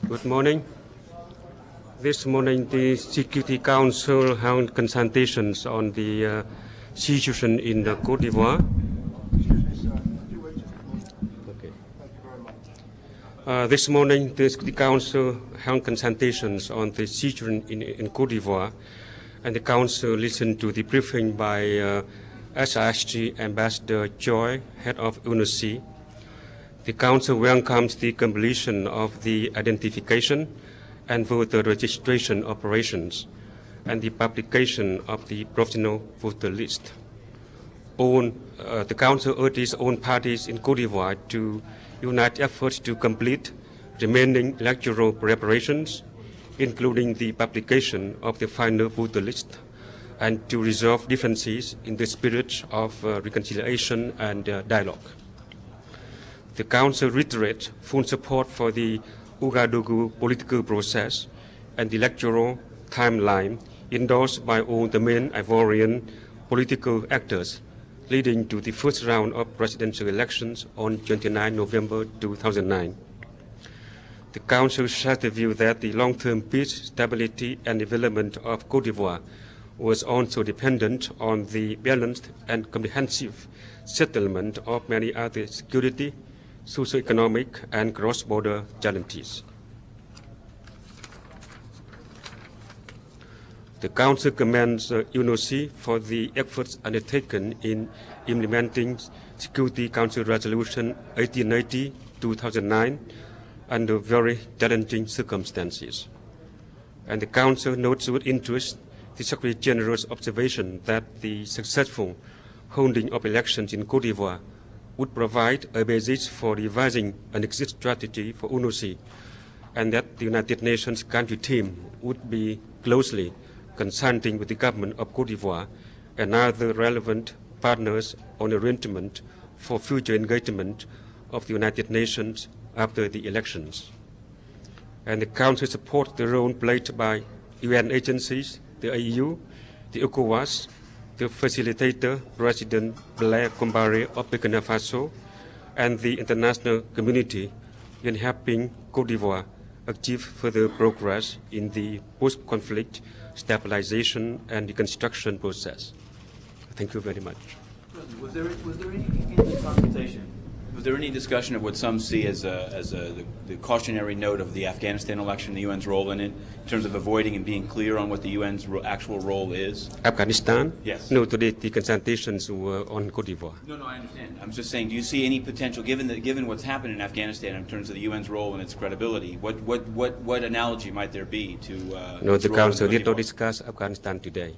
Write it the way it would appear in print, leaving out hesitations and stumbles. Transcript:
Good morning. This morning, the Security Council held consultations on the situation in the Côte d'Ivoire. This morning, the Security Council held consultations on the situation in Côte d'Ivoire, and the Council listened to the briefing by SISG Ambassador Joy, head of UNTV. The Council welcomes the completion of the identification and voter registration operations and the publication of the provisional voter list. The Council urges all parties in Côte d'Ivoire to unite efforts to complete remaining electoral preparations, including the publication of the final voter list, and to resolve differences in the spirit of reconciliation and dialogue. The Council reiterates full support for the Ouagadougou political process and the electoral timeline endorsed by all the main Ivorian political actors, leading to the first round of presidential elections on 29 November 2009. The Council shares the view that the long-term peace, stability, and development of Côte d'Ivoire was also dependent on the balanced and comprehensive settlement of many other security, socio-economic, and cross-border challenges. The Council commends UNOC for the efforts undertaken in implementing Security Council Resolution 1880/2009 under very challenging circumstances. And the Council notes with interest the Secretary General's observation that the successful holding of elections in Côte d'Ivoire would provide a basis for revising an exit strategy for UNOC, and that the United Nations country team would be closely consulting with the government of Côte d'Ivoire and other relevant partners on arrangement for future engagement of the United Nations after the elections. And the Council supports the role played by UN agencies, the AU, the ECOWAS, the facilitator, President Blaise Compaoré of Burkina Faso, and the international community in helping Côte d'Ivoire achieve further progress in the post-conflict stabilization and reconstruction process. Thank you very much. Was there any in the consultation? Was there any discussion of what some see as the cautionary note of the Afghanistan election, the UN's role in it, in terms of avoiding and being clear on what the UN's actual role is? Afghanistan? Yes. No, today the consultations were on Côte d'Ivoire. No, I understand. I'm just saying, do you see any potential, given what's happened in Afghanistan in terms of the UN's role and its credibility, what analogy might there be to? No, the Council did not discuss Afghanistan today.